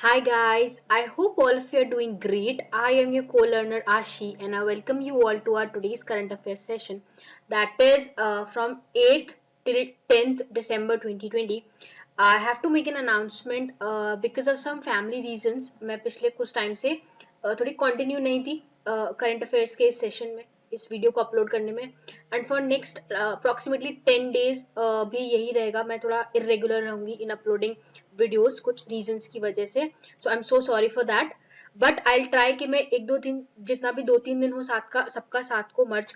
Hi guys, I hope all of you are doing great. I am your co-learner Ashi and I welcome you all to our today's current affairs session that is from 8th till 10th December 2020. I have to make an announcement because of some family reasons मैं पिछले कुछ time से थोड़ी continue नहीं थी current affairs के इस session में इस वीडियो को अपलोड करने में and for next approximately 10 days भी यही रहेगा मैं थोड़ा इरेगुलर रहूंगी इन अपलोडिंग वीडियोस कुछ रीजंस की वजह से so I am so sorry for that but I try कि मैं एक दो दिन जितना भी 2-3 दिन हो साथ का सबका साथ को मर्ज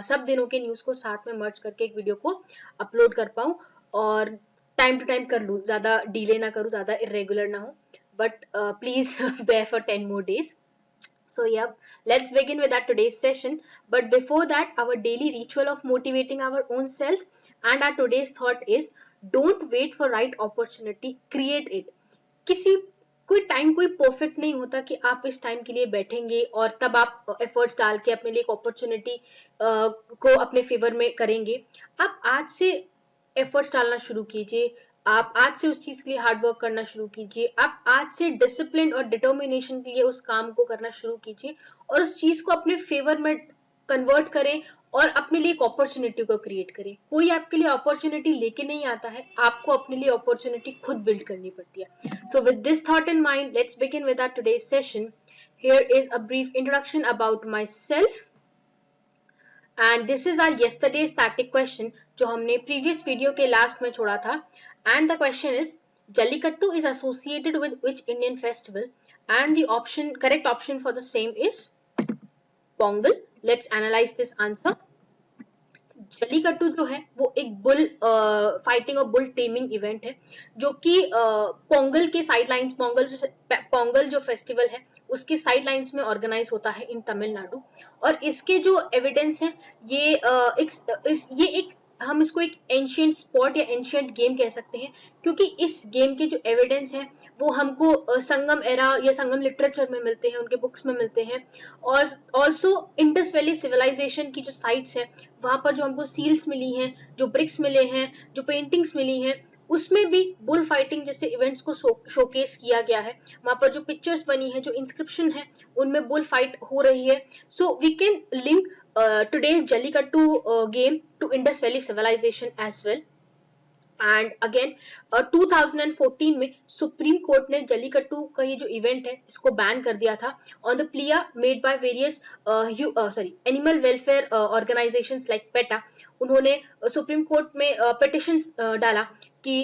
सब दिनों के न्यूज को साथ में मर्ज करके एक वीडियो को अपलोड कर पाऊँ और टाइम टू टाइम कर लूँ ज्यादा डिले ना करूँ ज्यादा इरेगुलर ना हो but please bear for 10 more days. So yeah, let's begin with our today's session. But before that, our daily ritual of motivating our own selves and our today's thought is don't wait for right opportunity, create it. किसी कोई time कोई perfect नहीं होता कि आप इस time के लिए बैठेंगे और तब आप एफर्ट्स डाल के अपने लिए एक अपॉर्चुनिटी को अपने फेवर में करेंगे. आप आज से एफर्ट्स डालना शुरू कीजिए. आप आज से उस चीज के लिए हार्ड वर्क करना शुरू कीजिए. आप आज से डिसिप्लिन और डिटर्मिनेशन के लिए उस काम को करना शुरू कीजिए और उस चीज को अपने फेवर में कन्वर्ट करें और अपने लिए एक अपॉर्चुनिटी को क्रिएट करें. कोई आपके लिए अपॉर्चुनिटी लेके नहीं आता है, आपको अपने लिए अपॉर्चुनिटी खुद बिल्ड करनी पड़ती है. So with this thought in mind, let's begin with our today's session. Here is a brief introduction about myself. And this is our yesterday static question जो हमने प्रीवियस वीडियो के लास्ट में छोड़ा था. And the question is jallikattu is associated with which Indian festival and the option correct option for the same is Pongal. Let's analyse this answer. Jallikattu जो है वो एक बुल फाइटिंग और बुल टेमिंग इवेंट है जो कि पोंगल के साइडलाइंस पोंगल जो फेस्टिवल है उसके साइडलाइंस में ऑर्गेनाइज होता है इन तमिलनाडु. और इसके जो एविडेंस है ये ये एक हम इसको एक एंशियंट स्पोर्ट या एंशियंट गेम कह सकते हैं क्योंकि इस गेम के जो एविडेंस है वो हमको संगम एरा या संगम लिटरेचर में मिलते हैं, उनके बुक्स में मिलते हैं. और ऑल्सो इंडस वैली सिविलाइजेशन की जो साइट्स है वहां पर जो हमको सील्स मिली हैं, जो ब्रिक्स मिले हैं, जो पेंटिंग्स मिली हैं, उसमें भी बुल फाइटिंग जैसे इवेंट्स को शोकेस किया गया है. वहां पर जो पिक्चर्स बनी है, जो इंस्क्रिप्शन है, उनमें बुल फाइट हो रही है. So we can link today's Jallikattu game to Indus Valley civilization as well. And again 2014 में सुप्रीम कोर्ट ने जल्लीकट्टू का ये जो इवेंट है इसको बैन कर दिया था on the plea made by various animal welfare organisations like PETA. उन्होंने सुप्रीम कोर्ट में पिटिशंस डाला कि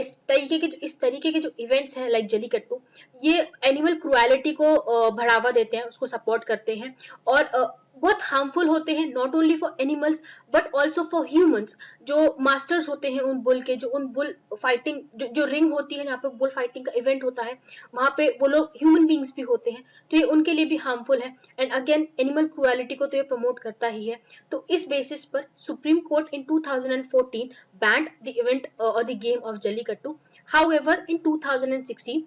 इस तरीके के जो इवेंट्स हैं लाइक जल्लीकट्टू ये एनिमल क्रुएलिटी को बढ़ावा देते हैं, उसको सपोर्ट करते हैं और बहुत हार्मफुल होते हैं not only for animals but also for humans. जो मास्टर्स होते हैं उन बुल के, जो उन बुल फाइटिंग जो रिंग होती है जहाँ पे बुल फाइटिंग का इवेंट होता है वहां पे वो लोग ह्यूमन बींग्स भी होते हैं तो ये उनके लिए भी हार्मफुल है. एंड अगेन एनिमल क्रुएलिटी को तो ये प्रमोट करता ही है. तो इस बेसिस पर supreme court in 2014 banned the event और the game of Jallikattu. However in 2016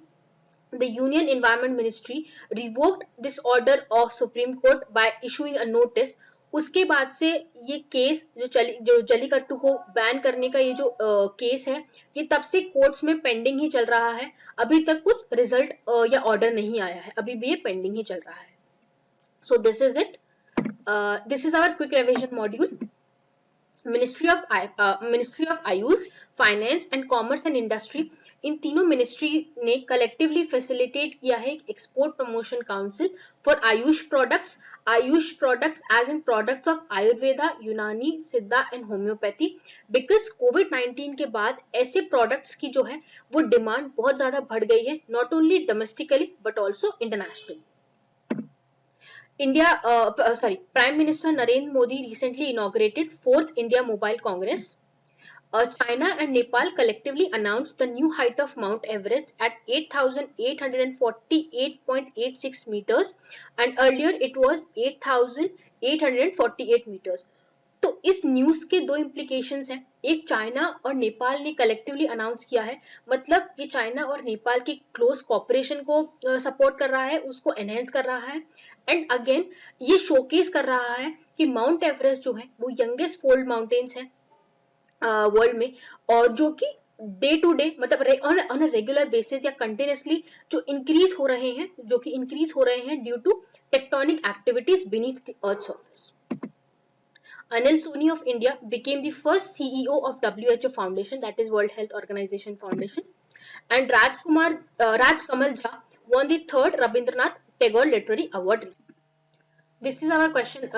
the Union Environment Ministry revoked this order of Supreme Court by issuing a notice. उसके बाद से ये केस जो जल्लीकट्टू को बैन करने का ये जो केस है ये तब से कोर्ट्स में पेंडिंग ही चल रहा है. अभी तक कुछ रिजल्ट या ऑर्डर नहीं आया है, अभी भी ये पेंडिंग ही चल रहा है. So this is it. This is our quick revision module. Ministry of AYUSH, finance and commerce and industry, इन तीनों मिनिस्ट्री ने कलेक्टिवली फैसिलिटेट किया है export promotion council for AYUSH products as in products of Ayurveda, Unani, Siddha and homeopathy. Because कोविड-19 के बाद ऐसे products की जो है वो डिमांड बहुत ज्यादा बढ़ गई है not only domestically but also internationally. Prime Minister Narendra Modi recently inaugurated 4th India Mobile Congress. China and Nepal collectively announced the new height of Mount Everest at 8,848.86 meters and earlier it was 8,848 meters. तो इस news के दो implications हैं. एक, China और नेपाल ने collectively announce किया है, मतलब ये चाइना और नेपाल की क्लोज कोऑपरेशन को सपोर्ट कर रहा है, उसको एनहेंस कर रहा है. एंड अगेन ये शोकेस कर रहा है कि माउंट एवरेस्ट जो है वो यंगेस्ट फोल्ड माउंटेन्स है वर्ल्ड में और जो कि डे टू डे मतलब ऑन अ रेगुलर बेसिस या कंटिन्यूसली जो इंक्रीज हो रहे हैं, due to tectonic activities beneath the earth surface. Anil Soni of India became the first CEO of WHO Foundation, that is World Health Organization Foundation, and Raj Kamal Jha won the third Rabindranath Tagore Literary Award. This is our question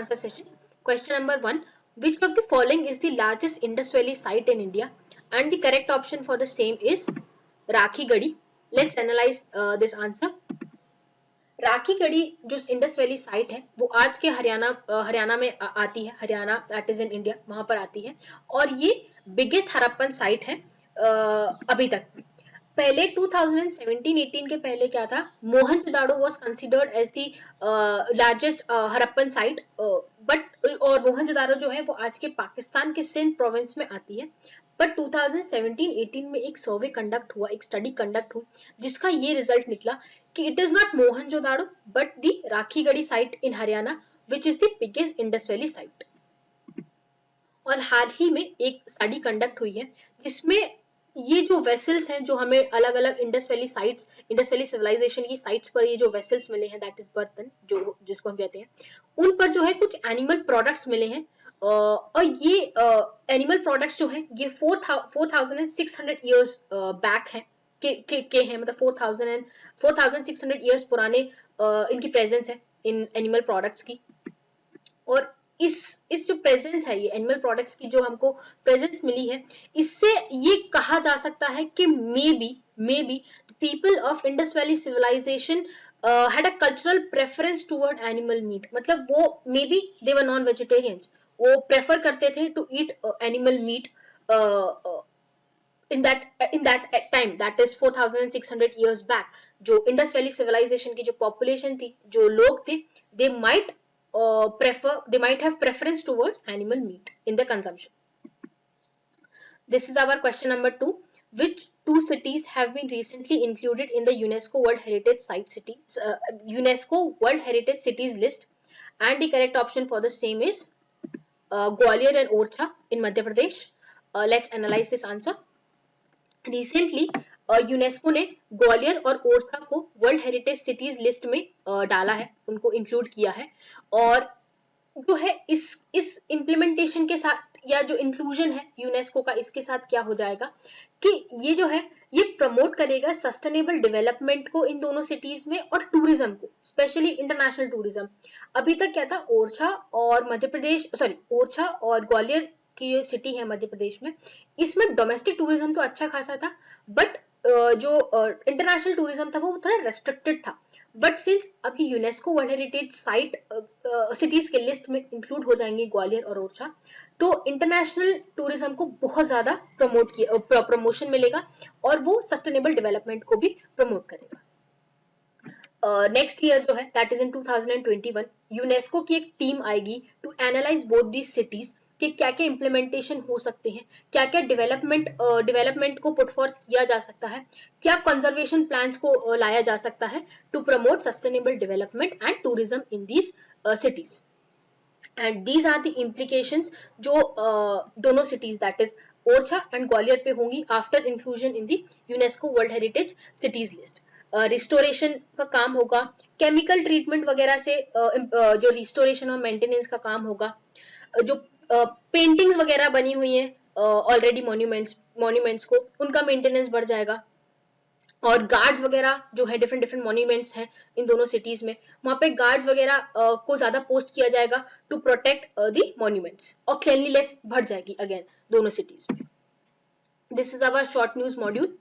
answer session. Question number 1: which of the following is the largest Indus Valley site in India? And the correct option for the same is Rakhi Gadi. Let's analyze this answer. Rakhi Garhi जो Indus valley site है वो आज के हरियाणा में आती है. Haryana that is in India, वहां पर आती है और ये बिगेस्ट हड़प्पन साइट है अभी तक. पहले 2017-18 के पहले क्या था, Mohenjodaro was considered as the largest Harappan site, but और मोहनजोदाड़ो जो है वो आज के पाकिस्तान के सिंध प्रोविंस में आती है. बट 2017-18 में एक सर्वे कंडक्ट हुआ, एक स्टडी कंडक्ट हुई, जिसका ये रिजल्ट निकला कि it is not Mohenjodaro but the Rakhigarhi site in Haryana which is the biggest Indus valley site. और हाल ही में एक स्टडी कंडक्ट हुई है जिसमें ये जो वेसल्स हैं जो हमें अलग अलग इंडस वैली सिविलाइजेशन की साइट्स पर ये जो वेसल्स मिले हैं, दैट इज बर्तन जो जिसको हम कहते हैं, उन पर जो है कुछ एनिमल प्रोडक्ट्स मिले हैं. और ये एनिमल प्रोडक्ट्स जो है ये 4600 ईयर्स बैक है के हैं, मतलब 4600 ईयर्स पुराने इनकी प्रेजेंस है इन एनिमल प्रोडक्ट्स की. और इस जो प्रेजेंस है, ये एनिमल प्रोडक्ट्स की जो हमको प्रेजेंस मिली है, इससे ये कहा जा सकता है कि maybe people of Indus Valley civilisation had a cultural preference toward animal meat. मतलब वो maybe they were non vegetarians, वो प्रेफर करते थे to eat animal meat in that time, that is 4600 years back. जो Indus Valley civilisation की जो population थी, जो लोग थे, they might have preference towards animal meat in the consumption. This is our question number 2. Which two cities have been recently included in the UNESCO World Heritage Cities list? And the correct option for the same is Gwalior and Orchha in Madhya Pradesh. Let's analyze this answer. Recently, UNESCO ने ग्वालियर और ओरछा को world heritage cities list में डाला है, उनको include किया है. और जो है इस इम्प्लीमेंटेशन के साथ या जो इंक्लूजन है यूनेस्को का, इसके साथ क्या हो जाएगा कि ये जो है ये प्रमोट करेगा सस्टेनेबल डेवलपमेंट को इन दोनों सिटीज में और टूरिज्म को, स्पेशली इंटरनेशनल टूरिज्म. अभी तक क्या था, ओरछा और ग्वालियर की जो सिटी है मध्य प्रदेश में, इसमें डोमेस्टिक टूरिज्म तो अच्छा खासा था, बट जो इंटरनेशनल टूरिज्म था वो थोड़ा रेस्ट्रिक्टेड था. बट सिंस अभी UNESCO world heritage site cities के लिस्ट में इंक्लूड हो जाएंगे ग्वालियर और ओरछा, तो इंटरनेशनल टूरिज्म को बहुत ज्यादा प्रमोशन मिलेगा और वो सस्टेनेबल डेवलपमेंट को भी प्रमोट करेगा. नेक्स्ट ईयर जो है दैट इज इन 2021, यूनेस्को की एक टीम आएगी to analyse both these cities कि क्या क्या इम्प्लीमेंटेशन हो सकते हैं, क्या क्या डेवलपमेंट को पुट फोर्थ किया जा सकता है, क्या कंजर्वेशन प्लान्स को लाया जा सकता है to promote sustainable development and tourism in these cities. And these are the implications जो दोनों cities that is Orchha and Gwalior पे होंगी after inclusion in the UNESCO world heritage cities list. Restoration का काम होगा, केमिकल ट्रीटमेंट वगैरह से जो रिस्टोरेशन और मेंटेनेंस का काम होगा, जो पेंटिंग्स वगैरह बनी हुई हैं ऑलरेडी मॉन्यूमेंट्स को, उनका मेंटेनेंस बढ़ जाएगा. और गार्ड्स वगैरह जो है डिफरेंट मॉन्यूमेंट्स हैं इन दोनों सिटीज में, वहां पे गार्ड्स वगैरह को ज्यादा पोस्ट किया जाएगा टू प्रोटेक्ट द मॉन्यूमेंट्स, और क्लीनलीनेस बढ़ जाएगी अगेन दोनों सिटीज में. This is our short news module.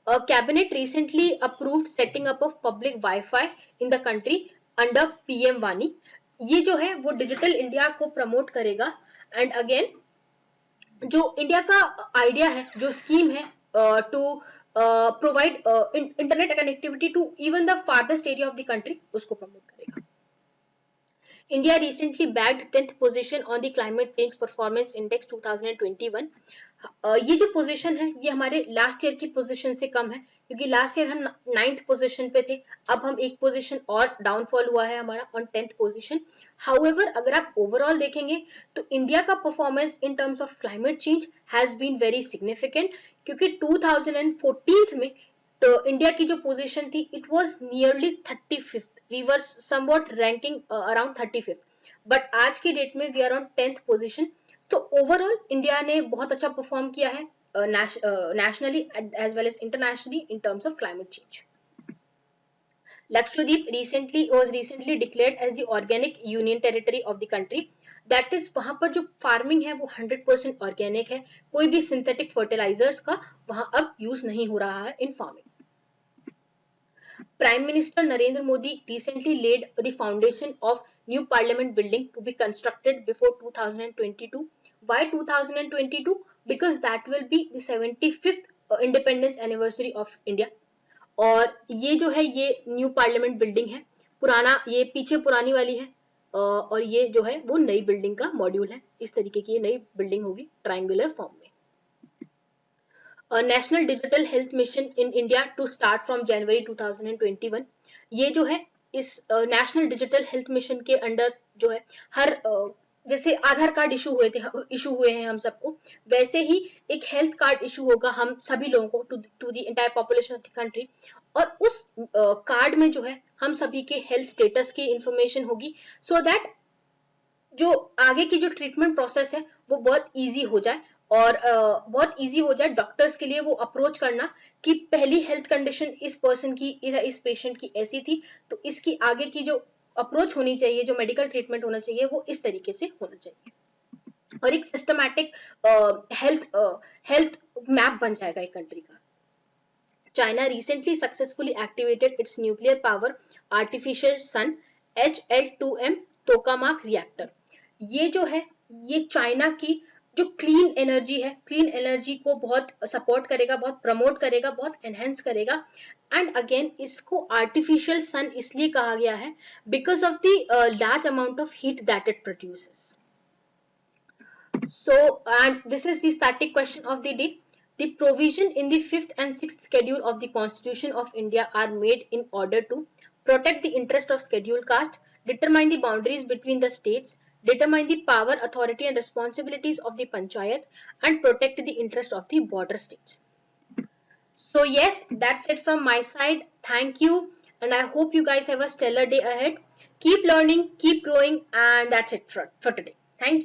Cabinet recently approved setting up of public wifi in the country under PM वानी. ये जो है वो डिजिटल इंडिया को प्रमोट करेगा. एंड अगेन जो इंडिया का आइडिया है, जो स्कीम है to provide internet connectivity to even the farthest area of the country, उसको प्रमोट करेगा. India recently bagged 10th position on the climate change performance index 2021. ये जो पोजीशन है ये हमारे लास्ट ईयर की पोजीशन से कम है, क्योंकि लास्ट ईयर हम 9th पोजीशन पे थे, अब हम एक पोजीशन और डाउनफॉल हुआ है हमारा ऑन 10th पोजीशन. हाउएवर अगर आप ओवरऑल देखेंगे तो इंडिया का performance in terms of climate change has been very significant, क्योंकि 2014 में तो इंडिया की जो पोजीशन थी it was nearly 35th, we were somewhat ranking around 35th, but आज की डेट में we are on 10th position. तो ओवरऑल इंडिया ने बहुत अच्छा परफॉर्म किया है nationally as well as internationally in terms of climate change. Lakshadweep was recently declared as the organic union territory of the country. That is, वहां पर जो farming है वो 100% ऑर्गेनिक है, कोई भी सिंथेटिक फर्टिलाइजर्स का वहां अब यूज नहीं हो रहा है इन farming. Prime Minister Narendra Modi recently laid the foundation of new parliament building to be constructed before 2022. Why 2022? Because that will be the 75th independence anniversary of India. और ये जो है ये न्यू पार्लियामेंट बिल्डिंग है, पुराना ये पीछे पुरानी वाली है और ये जो है वो नई बिल्डिंग का मॉड्यूल है। इस तरीके की ये नई बिल्डिंग होगी ट्रायंगुलर फॉर्म में। National digital health mission in India to start from January 2021। ये जो है इस नेशनल डिजिटल हेल्थ मिशन के अंडर जो है हर जैसे आधार कार्ड इशू हुए हैं हम सबको, वैसे ही एक हेल्थ कार्ड इशू होगा हम सभी लोगों को to the entire population of the country. और उस कार्ड में जो है हम सभी के हेल्थ स्टेटस की इंफॉर्मेशन होगी, सो दैट जो आगे की जो ट्रीटमेंट प्रोसेस है वो बहुत इजी हो जाए और बहुत इजी हो जाए डॉक्टर्स के लिए वो अप्रोच करना कि पहली हेल्थ कंडीशन इस पर्सन की इस पेशेंट की ऐसी थी, तो इसकी आगे की जो अप्रोच होनी चाहिए, जो मेडिकल ट्रीटमेंट होना चाहिए वो इस तरीके से होना चाहिए और एक सिस्टमैटिक हेल्थ मैप बन जाएगा एक कंट्री का। China recently successfully activated its nuclear power artificial sun HL2M tokamak reactor। ये जो है ये चाइना की जो क्लीन एनर्जी है, क्लीन एनर्जी को बहुत सपोर्ट करेगा, बहुत प्रमोट करेगा, बहुत एनहेंस करेगा। एंड अगेन इसको आर्टिफिशियल सन इसलिए कहा गया है because of the large amount of heat that it produces. So, and this is the static question of the day. The provision in the 5th and 6th schedule of the Constitution of India are made in order to protect the interest of scheduled caste, determine the boundaries between the states, determine the power, authority and responsibilities of the panchayat, and protect the interest of the border states. So yes, that's it from my side. Thank you, and I hope you guys have a stellar day ahead. Keep learning, keep growing, and that's it for today. Thank you.